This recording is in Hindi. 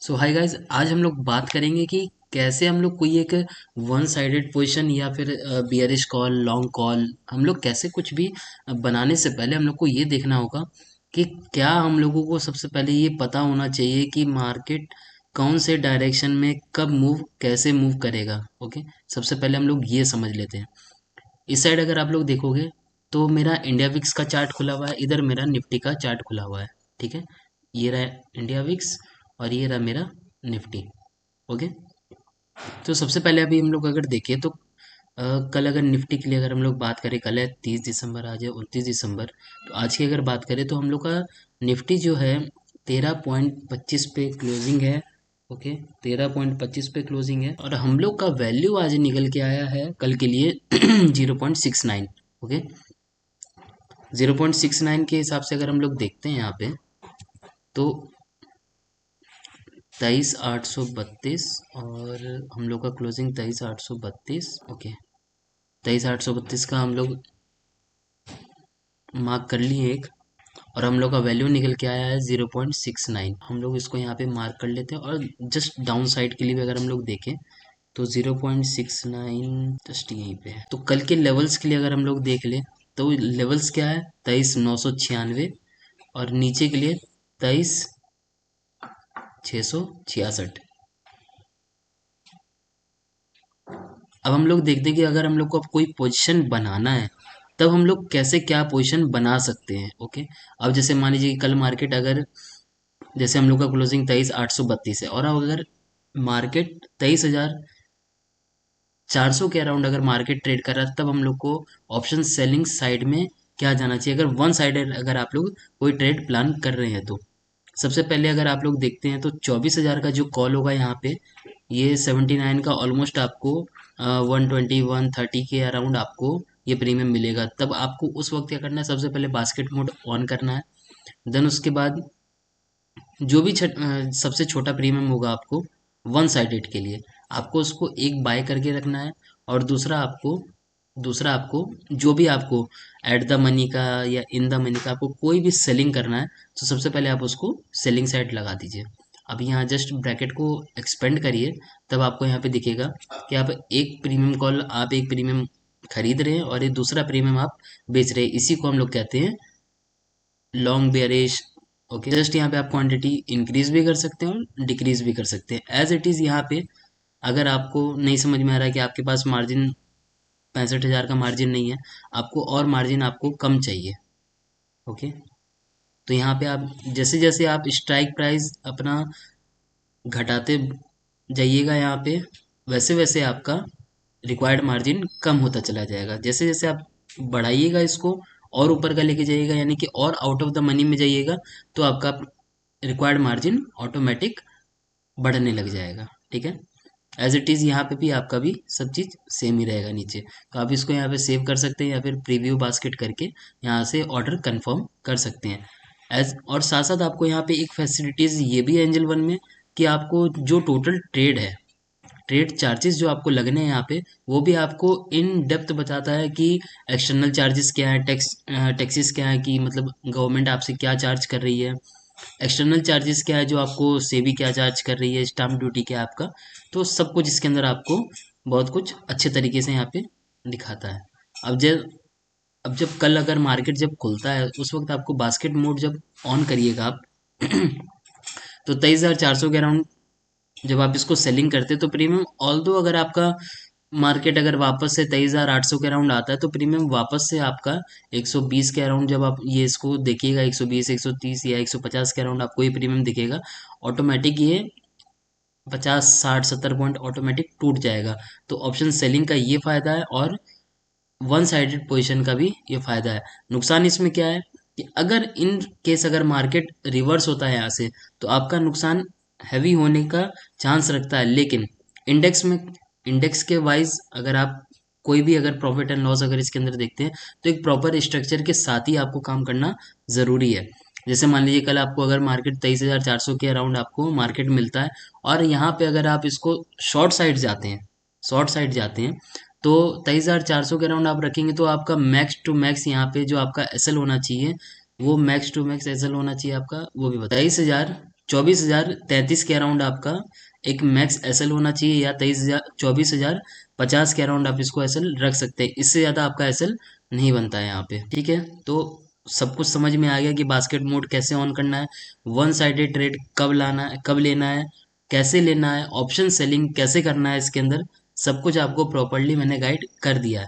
सो हाय गाइस, आज हम लोग बात करेंगे कि कैसे हम लोग कोई एक वन साइडेड पोजीशन या फिर बियरिश कॉल, लॉन्ग कॉल, हम लोग कैसे कुछ भी बनाने से पहले हम लोग को ये देखना होगा कि क्या हम लोगों को सबसे पहले ये पता होना चाहिए कि मार्केट कौन से डायरेक्शन में कब मूव कैसे मूव करेगा। ओके, सबसे पहले हम लोग ये समझ लेते हैं। इस साइड अगर आप लोग देखोगे तो मेरा इंडिया विक्स का चार्ट खुला हुआ है, इधर मेरा निफ्टी का चार्ट खुला हुआ है। ठीक है, ये रहा इंडिया विक्स और ये रहा मेरा निफ्टी। ओके, तो सबसे पहले अभी हम लोग अगर देखें तो कल अगर निफ्टी के लिए अगर हम लोग बात करें, कल है 30 दिसंबर, आज है 29 दिसंबर। तो आज की अगर बात करें तो हम लोग का निफ्टी जो है 13.25 पे क्लोजिंग है। ओके, 13.25 पे क्लोजिंग है और हम लोग का वैल्यू आज निकल के आया है कल के लिए 0.69। ओके, 0.69 के हिसाब से अगर हम लोग देखते हैं यहाँ पे तो 23,832 और हम लोग का क्लोजिंग 23,832। ओके, 23,832 का हम लोग मार्क कर लिए एक, और हम लोग का वैल्यू निकल के आया है 0.69। हम लोग इसको यहाँ पे मार्क कर लेते हैं और जस्ट डाउन साइड के लिए भी अगर हम लोग देखें तो 0.69 जस्ट यहीं पे है। तो कल के लेवल्स के लिए अगर हम लोग देख लें तो लेवल्स क्या है, 23,996 और नीचे के लिए 23,666। अब हम लोग देखते हैं कि अगर हम लोग को अब कोई पोजीशन बनाना है तब हम लोग कैसे क्या पोजीशन बना सकते हैं। ओके, अब जैसे मान लीजिए कि कल मार्केट अगर, जैसे हम लोग का क्लोजिंग 23,832 है और अब अगर मार्केट 23,400 के अराउंड अगर मार्केट ट्रेड कर रहा है तब हम लोग को ऑप्शन सेलिंग साइड में क्या जाना चाहिए, अगर वन साइडेड अगर आप लोग कोई ट्रेड प्लान कर रहे हैं तो। सबसे पहले अगर आप लोग देखते हैं तो 24,000 का जो कॉल होगा यहाँ पे, ये 79 का ऑलमोस्ट आपको 120 130 के अराउंड आपको ये प्रीमियम मिलेगा। तब आपको उस वक्त क्या करना है, सबसे पहले बास्केट मोड ऑन करना है। देन उसके बाद जो भी सबसे छोटा प्रीमियम होगा आपको वन साइडेड के लिए, आपको उसको एक बाय करके रखना है और दूसरा आपको जो भी आपको एट द मनी का या इन द मनी का आपको कोई भी सेलिंग करना है तो सबसे पहले आप उसको सेलिंग साइड लगा दीजिए। अब यहाँ जस्ट ब्रैकेट को एक्सपेंड करिए, तब आपको यहाँ पे दिखेगा कि आप एक प्रीमियम कॉल, आप एक प्रीमियम खरीद रहे हैं और एक दूसरा प्रीमियम आप बेच रहे हैं। इसी को हम लोग कहते हैं लॉन्ग बेयरिश। ओके, जस्ट यहाँ पे आप क्वांटिटी इंक्रीज भी कर सकते हैं और डिक्रीज भी कर सकते हैं एज इट इज़। यहाँ पे अगर आपको नहीं समझ में आ रहा है कि आपके पास मार्जिन 65,000 का मार्जिन नहीं है, आपको और मार्जिन आपको कम चाहिए। ओके, तो यहाँ पे आप जैसे जैसे आप स्ट्राइक प्राइस अपना घटाते जाइएगा यहाँ पे, वैसे वैसे आपका रिक्वायर्ड मार्जिन कम होता चला जाएगा। जैसे जैसे आप बढ़ाइएगा इसको और ऊपर का लेके जाइएगा, यानी कि और आउट ऑफ द मनी में जाइएगा, तो आपका रिक्वायर्ड मार्जिन ऑटोमेटिक बढ़ने लग जाएगा। ठीक है, एज इट इज़ यहाँ पे भी आपका भी सब चीज़ सेम ही रहेगा नीचे। तो आप इसको यहाँ पे सेव कर सकते हैं या फिर प्रीव्यू बास्केट करके यहाँ से ऑर्डर कंफर्म कर सकते हैं। एज और साथ साथ आपको यहाँ पे एक फैसिलिटीज़ ये भी है एंजल वन में कि आपको जो टोटल ट्रेड है, ट्रेड चार्जेस जो आपको लगने हैं यहाँ पे, वो भी आपको इन डेप्थ बताता है कि एक्सटर्नल चार्जेस क्या है, टैक्सेस क्या है, कि मतलब गवर्नमेंट आपसे क्या चार्ज कर रही है, एक्सटर्नल चार्जेस क्या है जो आपको सेबी क्या चार्ज कर रही है, स्टाम्प ड्यूटी क्या है आपका। तो सब कुछ इसके अंदर आपको बहुत कुछ अच्छे तरीके से यहाँ पे दिखाता है। अब जब कल अगर मार्केट जब खुलता है उस वक्त आपको बास्केट मोड जब ऑन करिएगा आप तो 23,400 के अराउंड जब आप इसको सेलिंग करते हैं तो प्रीमियम, ऑल दो अगर आपका मार्केट अगर वापस से 23,800 के अराउंड आता है तो प्रीमियम वापस से आपका 120 के अराउंड, जब आप ये इसको देखिएगा 120 130 या 150 के अराउंड आपको ये प्रीमियम दिखेगा, ऑटोमेटिक ये 50 60 70 पॉइंट ऑटोमेटिक टूट जाएगा। तो ऑप्शन सेलिंग का ये फायदा है और वन साइडेड पोजीशन का भी ये फायदा है। नुकसान इसमें क्या है कि अगर इन केस अगर मार्केट रिवर्स होता है यहाँ से तो आपका नुकसान हैवी होने का चांस रखता है। लेकिन इंडेक्स में, इंडेक्स के वाइज अगर आप कोई भी अगर प्रॉफिट एंड लॉस अगर इसके अंदर देखते हैं तो एक प्रॉपर स्ट्रक्चर के साथ ही आपको काम करना ज़रूरी है। जैसे मान लीजिए कल आपको अगर मार्केट 23,400 के अराउंड आपको मार्केट मिलता है और यहाँ पे अगर आप इसको शॉर्ट साइड जाते हैं, शॉर्ट साइड जाते हैं तो 23,400 के अराउंड आप रखेंगे तो आपका मैक्स टू मैक्स यहाँ पे जो आपका एसएल होना चाहिए, वो मैक्स टू मैक्स एसएल होना चाहिए आपका, वो भी बता 23,000 24,033 के अराउंड आपका एक मैक्स एसएल होना चाहिए, या 24,050 के अराउंड आप इसको एसएल रख सकते हैं। इससे ज़्यादा आपका एसएल नहीं बनता है यहाँ पे, ठीक है। तो सब कुछ समझ में आ गया कि बास्केट मोड कैसे ऑन करना है, वन साइडेड ट्रेड कब लाना है, कब लेना है, कैसे लेना है, ऑप्शन सेलिंग कैसे करना है, इसके अंदर सब कुछ आपको प्रॉपरली मैंने गाइड कर दिया है।